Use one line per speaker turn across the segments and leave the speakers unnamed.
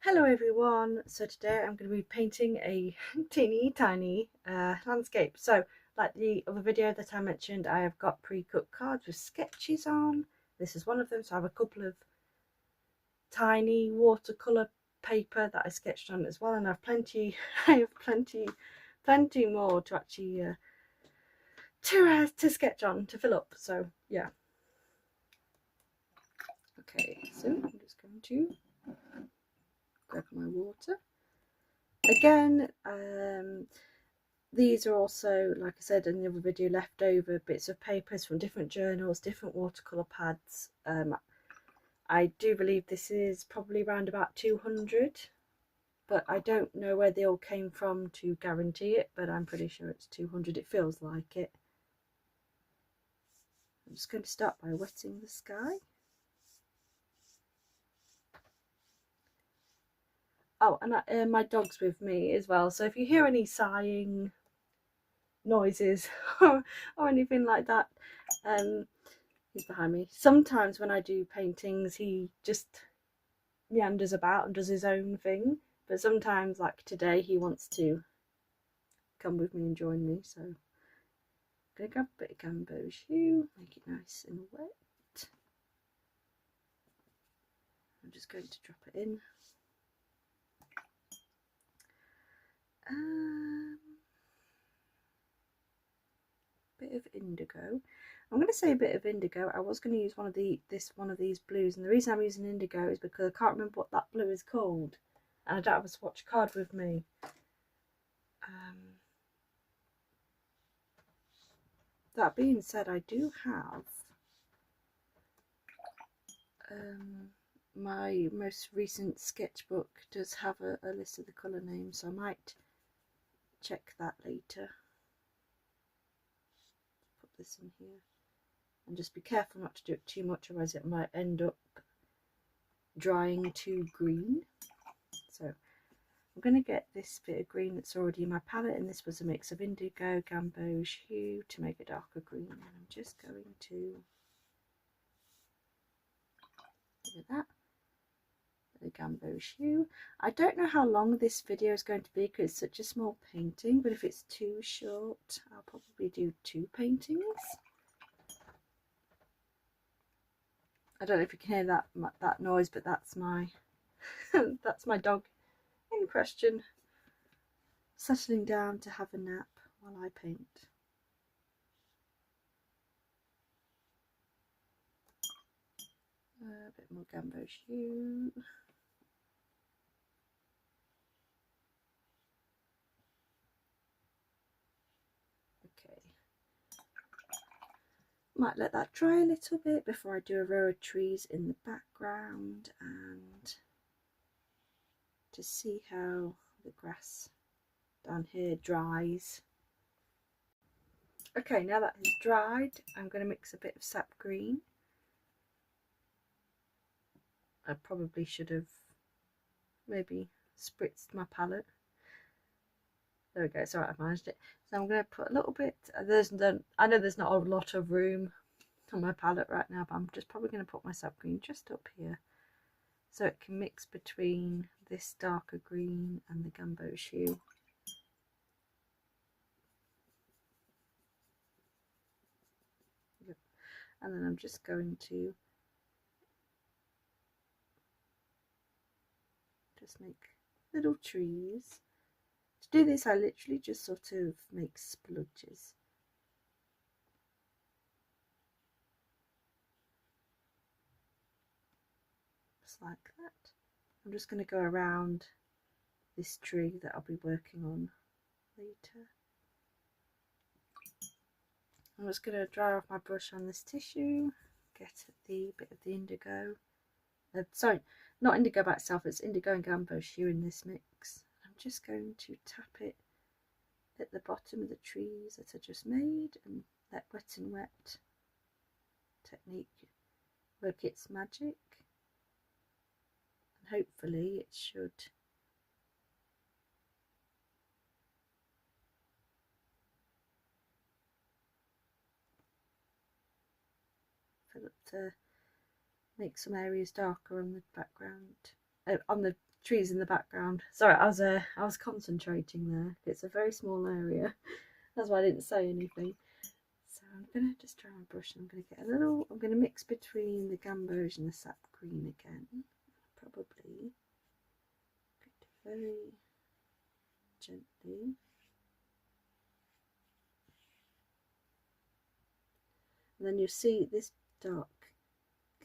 Hello everyone, so today I'm going to be painting a teeny tiny landscape. So like the other video that I mentioned, I have got pre-cut cards with sketches on. This is one of them, so I have a couple of tiny watercolour paper that I sketched on as well, and I have plenty plenty more to actually to sketch on, to fill up. So yeah. Okay, so I'm just going to grab my water. Again, these are also, like I said in the other video, leftover bits of papers from different journals, different watercolour pads. I do believe this is probably around about 200, but I don't know where they all came from to guarantee it, but I'm pretty sure it's 200. It feels like it. I'm just going to start by wetting the sky. Oh, and my dog's with me as well, so if you hear any sighing noises or anything like that, he's behind me. Sometimes when I do paintings, he just meanders about and does his own thing, but sometimes, like today, he wants to come with me and join me. So I'm gonna grab a bit of Gambouge Hue, make it nice and wet. I'm just going to drop it in. Bit of indigo. I'm going to say a bit of indigo. I was going to use one of these blues, and the reason I'm using indigo is because I can't remember what that blue is called, and I don't have a swatch card with me. That being said, I do have my most recent sketchbook does have a list of the colour names, so I might check that later. Put this in here and just be careful not to do it too much, otherwise it might end up drying too green. So I'm going to get this bit of green that's already in my palette, and this was a mix of indigo, Gambouge Hue to make a darker green, and I'm just going to do that. The Gambouge Hue. I don't know how long this video is going to be because it's such a small painting, but if it's too short, I'll probably do 2 paintings. I don't know if you can hear that noise, but that's my that's my dog in question, settling down to have a nap while I paint. A bit more Gambouge Hue. Okay. Might let that dry a little bit before I do a row of trees in the background, and to see how the grass down here dries. Okay, now that has dried, I'm going to mix a bit of Sap Green. I probably should have maybe spritzed my palette. There we go, it's alright, I've managed it. So I'm going to put a little bit, I know there's not a lot of room on my palette right now, but I'm just probably going to put my Sap Green just up here, so it can mix between this darker green and the Gambouge Hue. And then I'm just going to just make little trees. To do this, I literally just sort of make splodges. Just like that. I'm just going to go around this tree that I'll be working on later. I'm just going to dry off my brush on this tissue, get the bit of the indigo. Sorry, not indigo by itself, it's indigo and Gambouge Hue in this mix. I'm just going to tap it at the bottom of the trees that I just made and let wet and wet technique work its magic. And hopefully it should fill up to make some areas darker on the background, on the trees in the background. Sorry, I was concentrating there. It's a very small area. That's why I didn't say anything. So I'm gonna just try my brush and I'm gonna get a little, I'm gonna mix between the Gambouge and the Sap Green again. Probably very gently. And then you see this dark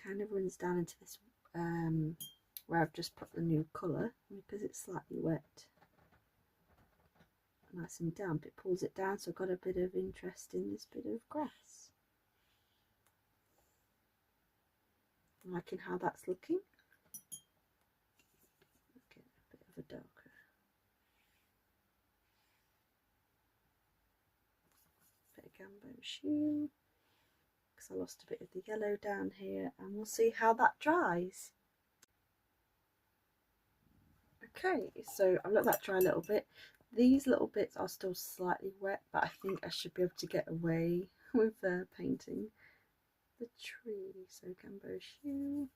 kind of runs down into this where I've just put the new colour, because it's slightly wet, nice and damp, it pulls it down, so I've got a bit of interest in this bit of grass. I'm liking how that's looking. Okay, a bit of a darker. Bit of Gambouge Hue, because I lost a bit of the yellow down here, and we'll see how that dries. Okay, so I've let that dry a little bit. These little bits are still slightly wet, but I think I should be able to get away with painting the tree. So Gambouge Hue.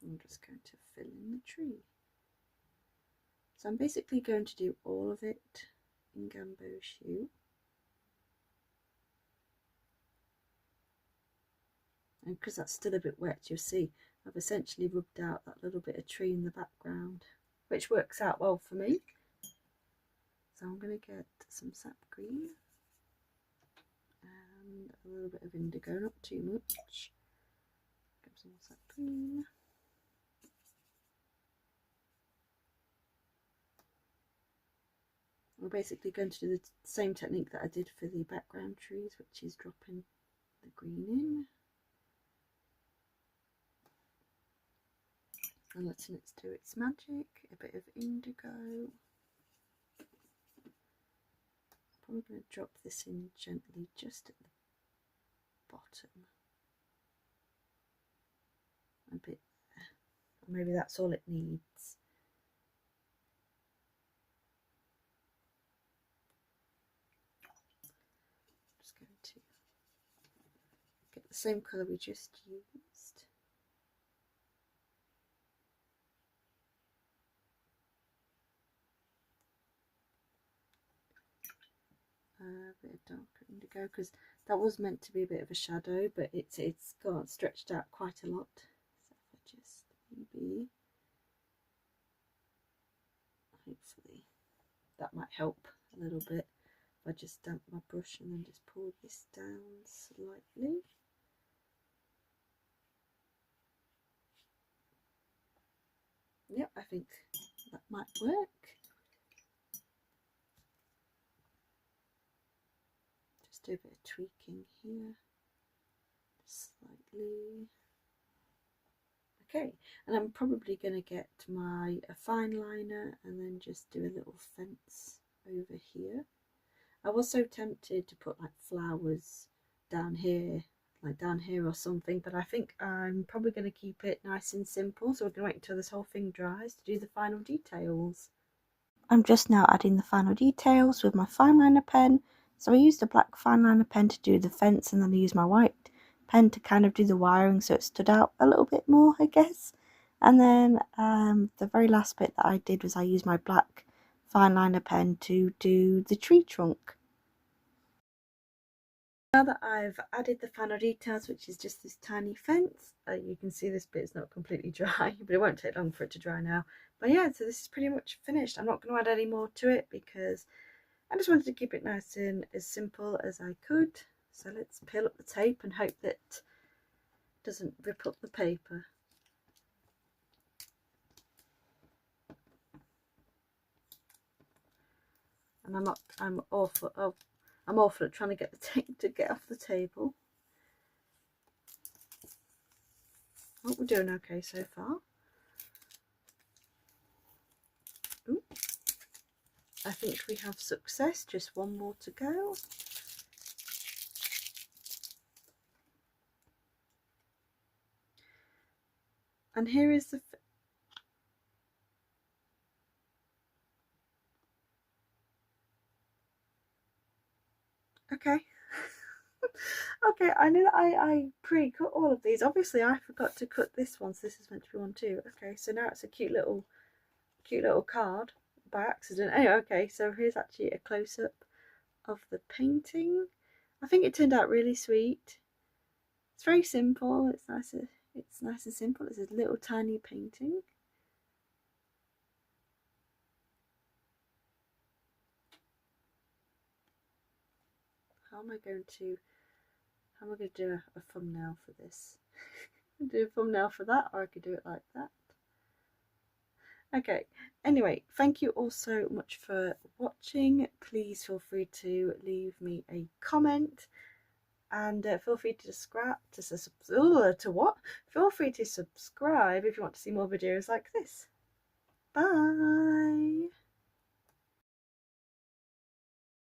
I'm just going to fill in the tree. So I'm basically going to do all of it in Gambouge Hue. And because that's still a bit wet, you'll see I've essentially rubbed out that little bit of tree in the background, which works out well for me. So I'm going to get some Sap Green and a little bit of Indigo, not too much. Get some Sap Green. We're basically going to do the same technique that I did for the background trees, which is dropping the green in and letting it do its magic. A bit of indigo. I'm probably going to drop this in gently just at the bottom. A bit there. Or maybe that's all it needs. To get the same colour we just used. A bit of darker indigo, because that was meant to be a bit of a shadow, but it's got stretched out quite a lot. So if I just maybe, hopefully that might help a little bit. I just damp my brush and then just pull this down slightly. Yep, I think that might work. Just do a bit of tweaking here, slightly. Okay, and I'm probably going to get my fine liner and then just do a little fence over here. I was so tempted to put like flowers down here, like down here or something, but I think I'm probably going to keep it nice and simple, so we're going to wait until this whole thing dries to do the final details. I'm just now adding the final details with my fine liner pen. So I used a black fine liner pen to do the fence, and then I used my white pen to kind of do the wiring so it stood out a little bit more, I guess. And then the very last bit that I did was I used my black fine liner pen to do the tree trunk. Now that I've added the final details, which is just this tiny fence, you can see this bit is not completely dry, but it won't take long for it to dry now. But yeah, so this is pretty much finished. I'm not going to add any more to it because I just wanted to keep it nice and as simple as I could. So let's peel up the tape and hope that it doesn't rip up the paper. And I'm awful at trying to get the tape to get off the table. I hope we're doing okay so far. Ooh. I think we have success, just one more to go. And here is the Okay. Okay, I know that I pre-cut all of these. Obviously I forgot to cut this one, so this is meant to be one too. Okay, so now it's a cute little card by accident. Anyway, okay, so here's actually a close-up of the painting. I think it turned out really sweet. It's very simple. It's nice and simple. It's a little tiny painting. How am I going to do a thumbnail for this? Do a thumbnail for that, or I could do it like that. Okay, anyway, thank you all so much for watching. Please feel free to leave me a comment, and feel free to Feel free to subscribe if you want to see more videos like this. Bye.